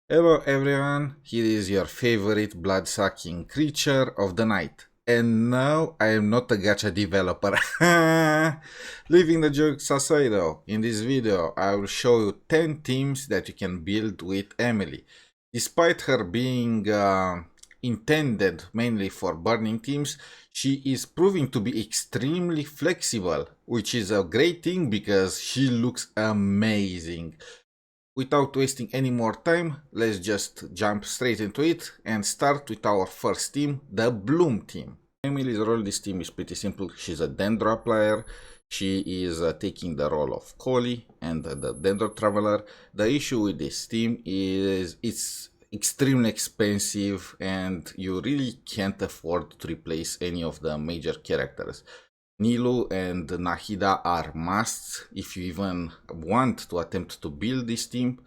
Hello everyone, here is your favorite blood-sucking creature of the night. And no, I am not a gacha developer. Leaving the jokes aside though, in this video I will show you 10 teams that you can build with Emilie. Despite her being intended mainly for burning teams, she is proving to be extremely flexible, which is a great thing because she looks amazing. Without wasting any more time, let's just jump straight into it and start with our first team, the Bloom team. Emilie's role in this team is pretty simple. She's a Dendro player. She is taking the role of Collie and the Dendro Traveler. The issue with this team is it's extremely expensive and you really can't afford to replace any of the major characters. Nilou and Nahida are musts if you even want to attempt to build this team.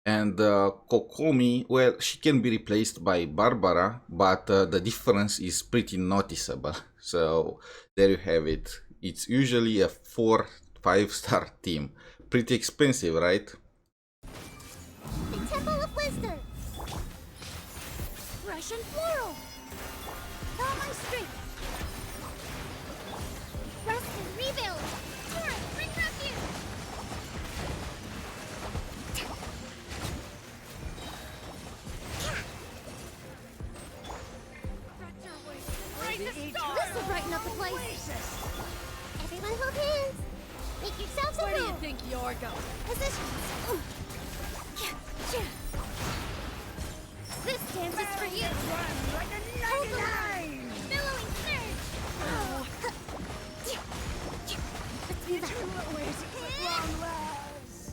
And Kokomi, well, she can be replaced by Barbara, but the difference is pretty noticeable. So there you have it. It's usually a 4-5 star team. Pretty expensive, right? The Temple of Wisdom. Russian Floral. All my strength. Rest and rebuild. Torrent, bring refuge. This will brighten up the place. Everyone hold hands. Make yourselves at home. Where do you think you're going? Positions. This dance is for you. Hold the line. Billowing surge. Let's do that.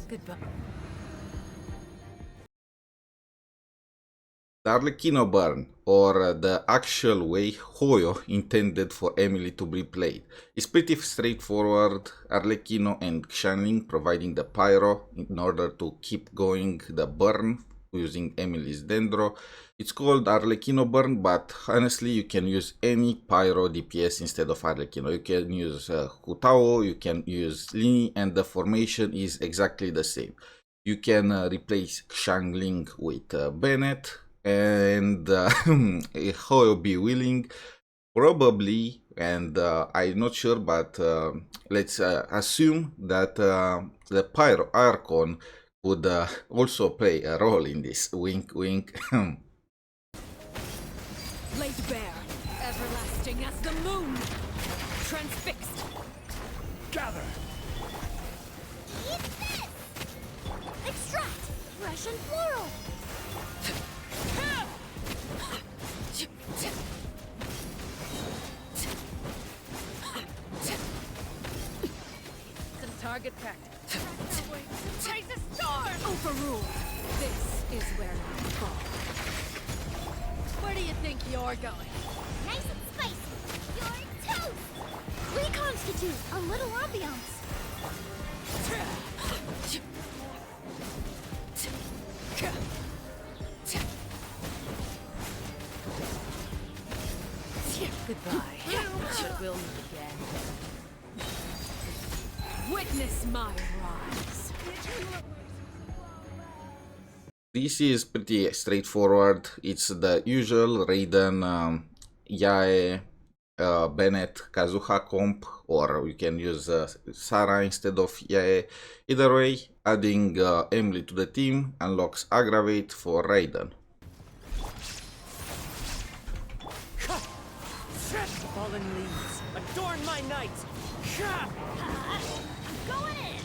Goodbye. The Arlechinno Burn, or the actual way Hoyo intended for Emilie to be played, is pretty straightforward. Arlechinno and Xiangling providing the pyro in order to keep going the burn using Emilie's Dendro. It's called Arlechinno Burn, but honestly you can use any pyro DPS instead of Arlechinno. You can use Hutao, you can use Lini, and the formation is exactly the same. You can replace Xiangling with Bennett, and if Hoyo be willing, probably, and I'm not sure, but let's assume that the Pyro Archon would also play a role in this. Wink, wink. Laid bare, everlasting as the moon. Transfixed. Gather! Eat this. Extract. Russian Floral. Some target practice. Raise a storm! Overruled. This is where I fall. Where do you think you're going? Nice and spicy. You're toast. Reconstitute. A little ambiance. Goodbye. But we'll meet again. Witness my rise. This is pretty straightforward. It's the usual Raiden, Yae, Bennett, Kazuha comp, or you can use Sarah instead of Yae. Either way, adding Emilie to the team unlocks Aggravate for Raiden. Fallen leaves, adorn my night! I'm going in.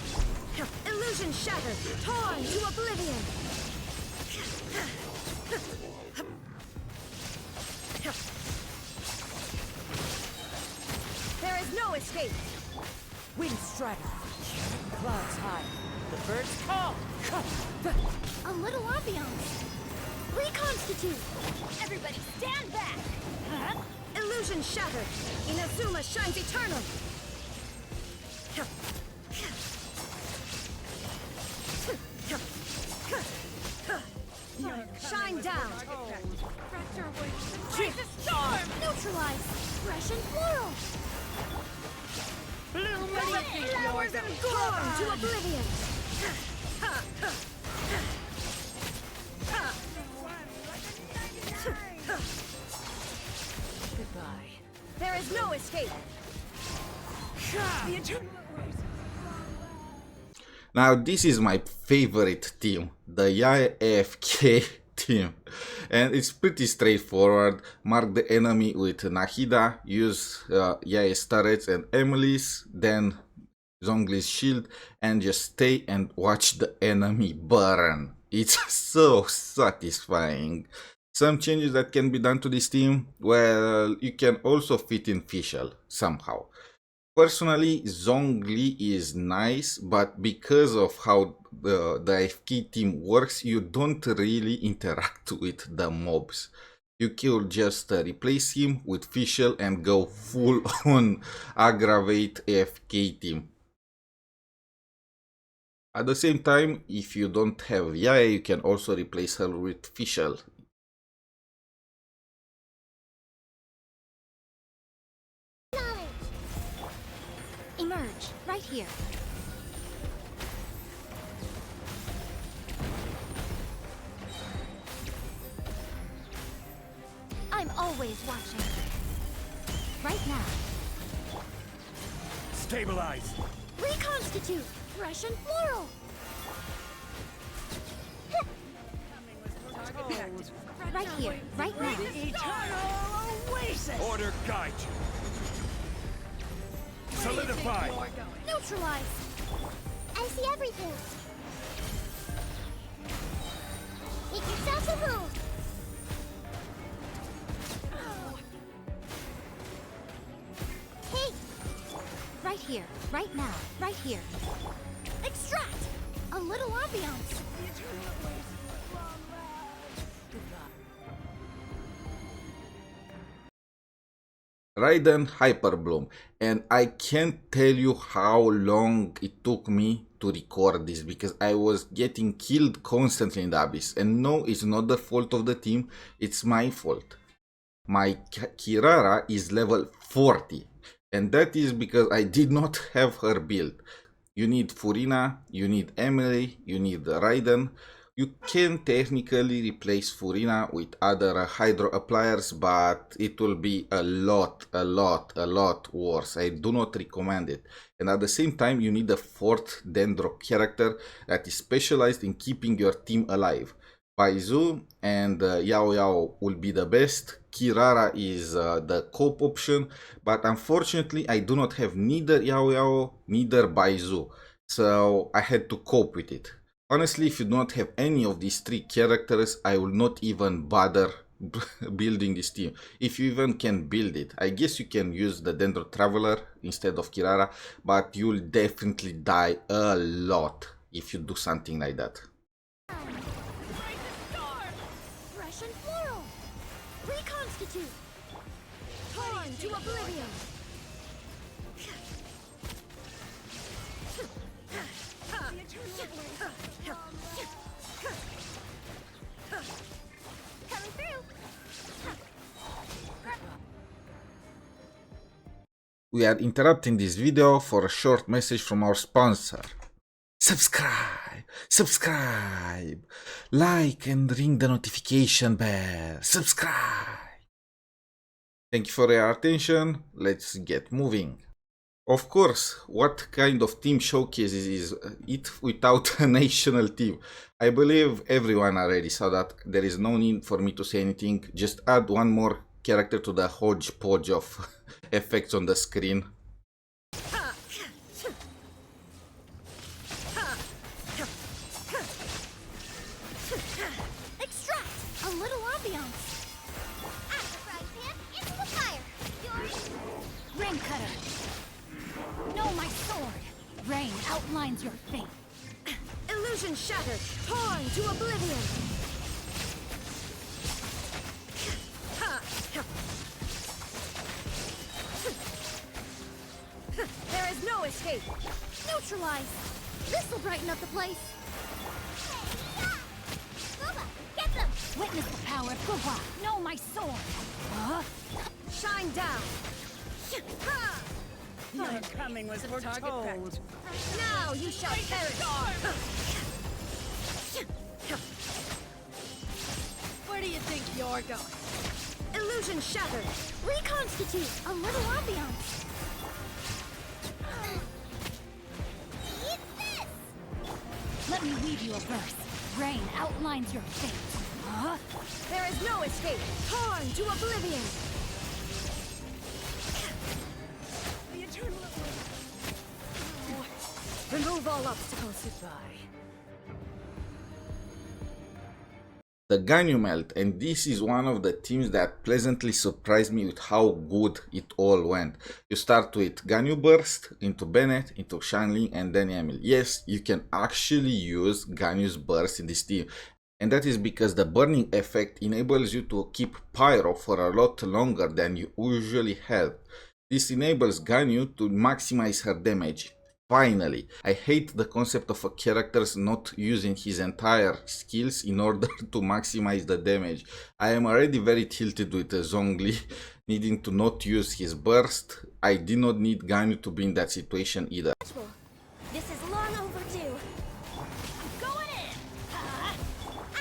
Illusion shattered. Torn to oblivion. There is no escape. Wind strider, clouds high, the birds call! A little ambiance. Reconstitute. Everybody stand back. Illusion shattered. Inazuma shines eternal. Shine down. Raise a storm! Neutralize. Russian Floral. Bloom Where do you think you're Flowers going? of Gorn to oblivion. is no escape. The eternal Now this is my favorite team, the Yae AFK team, and it's pretty straightforward. Mark the enemy with Nahida, use Yae's turrets and Emilie's, then Zhongli's shield, and just stay and watch the enemy burn. It's so satisfying. Some changes that can be done to this team, well, you can also fit in Fischl somehow. Personally, Zhongli is nice, but because of how the AFK team works, you don't really interact with the mobs. You could just replace him with Fischl and go full on Aggravate AFK team. At the same time, if you don't have Yae, you can also replace her with Fischl. Emerge, right here. I'm always watching. Right now. Stabilize. Reconstitute, Russian floral. Right here, right now. Eternal oasis. Order guide you. Solidify. Neutralize. I see everything. Make yourself a home. Hey. Right here, right now, right here. Extract. A little ambiance. Raiden Hyperbloom, and I can't tell you how long it took me to record this because I was getting killed constantly in the abyss, and no, it's not the fault of the team, it's my fault. My Kirara is level 40, and that is because I did not have her build. You need Furina, you need Emilie, you need Raiden. You can technically replace Furina with other hydro appliers, but it will be a lot worse. I do not recommend it. And at the same time, you need a fourth Dendro character that is specialized in keeping your team alive. Baizu and Yao Yao will be the best. Kirara is the cope option, but unfortunately I do not have neither Yao Yao, neither Baizu. So I had to cope with it. Honestly, if you don't have any of these three characters, I will not even bother building this team. If you even can build it, I guess you can use the Dendro Traveler instead of Kirara, but you'll definitely die a lot if you do something like that. Russian floral. Reconstitute. Torn to oblivion. Coming through. We are interrupting this video for a short message from our sponsor. Subscribe, like and ring the notification bell. Subscribe. Thank you for your attention. Let's get moving. Of course, what kind of team showcases is it without a national team? I believe everyone already saw that. There is no need for me to say anything. Just add one more character to the hodgepodge of effects on the screen. Extract. A little ambiance. After fry pan into the fire. Yours. Rain cutter. No, my sword. Rain outlines your fate. illusion shattered. Torn to oblivion. There is no escape. Neutralize. This'll brighten up the place. Boba, get them. Witness the power of Guhua. No, my sword. Huh? Shine down. Your coming was foretold. Now you shall perish. Where do do you think you're going? Illusion shattered. Reconstitute. A little ambiance. Eat this. Let me weave you a verse. Rain outlines your fate. Huh? There is no escape. Torn to oblivion. The eternal Remove all obstacles. goodbye. The Ganyu Melt, and this is one of the teams that pleasantly surprised me with how good it all went. You start with Ganyu Burst, into Bennett, into Shangli, and then Emilie. Yes, you can actually use Ganyu's Burst in this team, and that is because the burning effect enables you to keep Pyro for a lot longer than you usually have. This enables Ganyu to maximize her damage. Finally, I hate the concept of a character not using his entire skills in order to maximize the damage. I am already very tilted with Zhongli needing to not use his burst. I did not need Ganyu to be in that situation either. This is long overdue. Going in! Huh?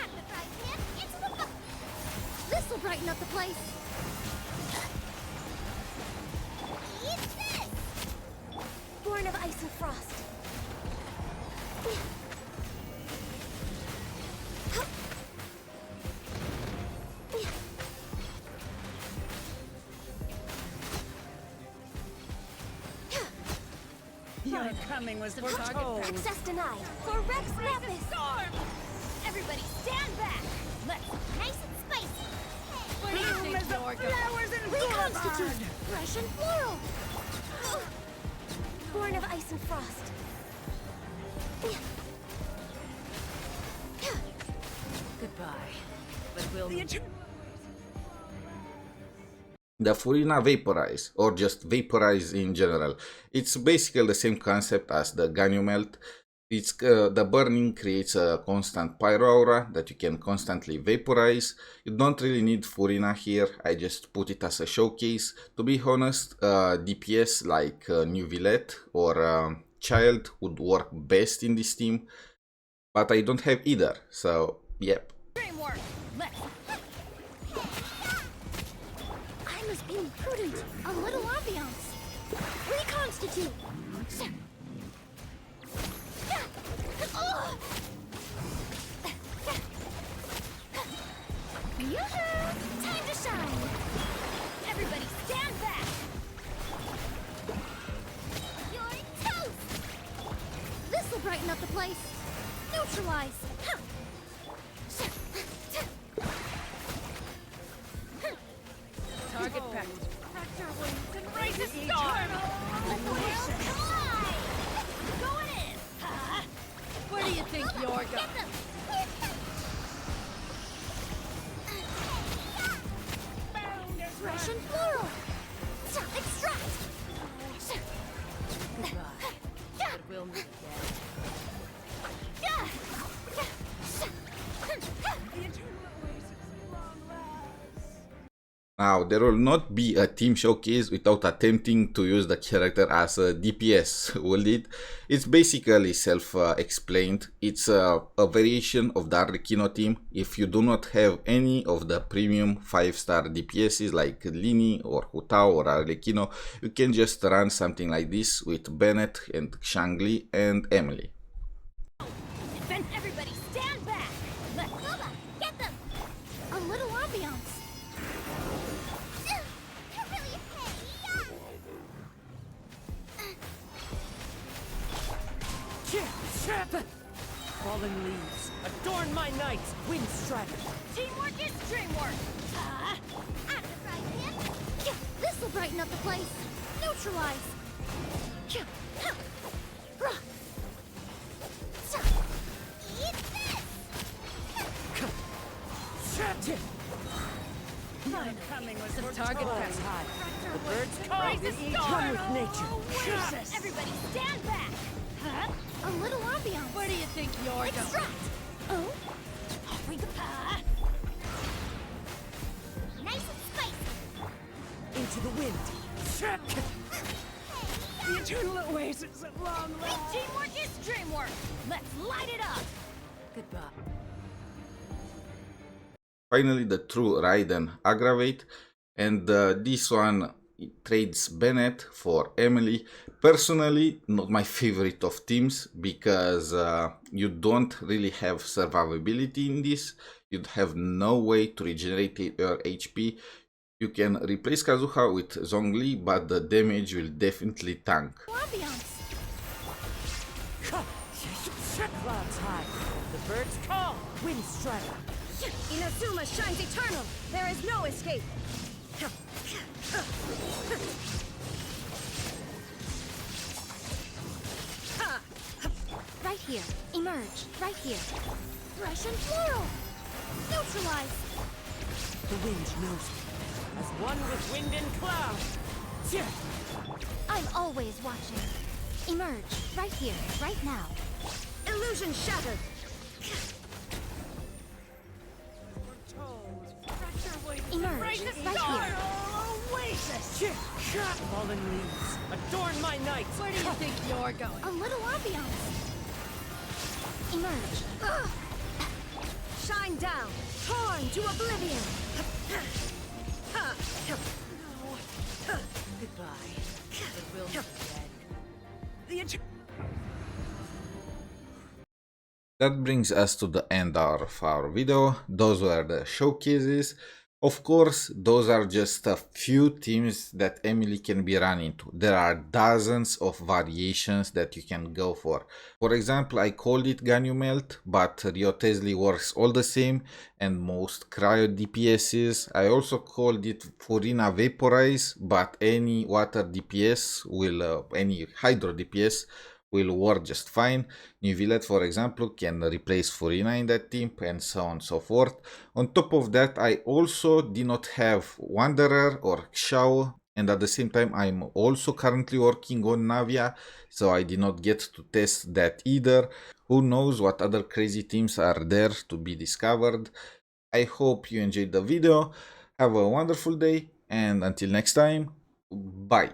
Amplified hit into the This will brighten up the place. Eat this. Born of ice and frost. Your coming was foretold. Access denied. For Rex Lapis. Storm! Everybody stand back. Let's nice and spicy. Where do you think you're going? Flowers and Reconstitute. Fresh and floral. Born of ice and frost. Goodbye. But we'll The Furina Vaporize, or just Vaporize in general. It's basically the same concept as the Ganyu Melt. It's the burning creates a constant pyro aura that you can constantly vaporize. You don't really need Furina here, I just put it as a showcase. To be honest, DPS like New Villette or Child would work best in this team, but I don't have either, so yep. Dreamwork! Let's... I must be imprudent. A little ambiance. Reconstitute. Yoo-hoo! Time to shine. Everybody stand back. You're toast. This will brighten up the place. Neutralize. target packed. Crack your wings and raise a storm! Let the world collide. Going in! Huh? Where do you think you're Get going? them. Fresh and floral. Extract. Goodbye. But we'll meet again. Now, there will not be a team showcase without attempting to use the character as a DPS, will it? It's basically self-explained. It's a variation of the Arlechinno team. If you do not have any of the premium 5-star DPSs like Lini or Hutao or Arlechinno, you can just run something like this with Bennett and Shangli and Emilie. Then everybody stand back! Let's Lola, get them. A little ambiance. Fallen leaves, adorn my nights, wind strider. Teamwork is dreamwork! This will brighten up the place. Neutralize. Eat this. My coming was The foretold. target packed. High. The birds Raise come a in each storm! one with nature. Jesus! Everybody stand back! Huh? A little ambiance. Where do you think you're going? Extract. Oh, Off we go! nice and spicy. Into the wind. The eternal oasis at long last. Teamwork is dreamwork! Let's light it up! Goodbye. Finally, the true Raiden Aggravate, and this one trades Bennett for Emilie. Personally, not my favorite of teams, because you don't really have survivability in this. You'd have no way to regenerate your HP. You can replace Kazuha with Zhongli, but the damage will definitely tank. Ambiance. Clouds high. The birds call. Wind strider. Inazuma shines eternal. There is no escape. Right here. Emerge. Right here. Thresh and floral. Neutralize. The wind knows me. As one with wind and cloud. I'm always watching. Emerge. Right here. Right now. Illusion shattered. Emerge. Right here. Oasis. Fallen leaves. Adorn my night. Where do you think you're going? A little ambiance. Emerge. Shine down. Torn to oblivion. Goodbye. The will be dead. That brings us to the end of our video. Those were the showcases. Of course, those are just a few teams that Emilie can be run into. There are dozens of variations that you can go for. For example, I called it Ganyu Melt, but Rio Tesli works all the same, and most cryo DPSs. I also called it Furina Vaporize, but any water DPS will, any hydro DPS will work just fine. New Villette, for example, can replace Furina in that team, and so on and so forth. On top of that, I also did not have Wanderer or Xiao, and at the same time I'm also currently working on Navia, so I did not get to test that either. Who knows what other crazy teams are there to be discovered. I hope you enjoyed the video. Have a wonderful day, and until next time, bye.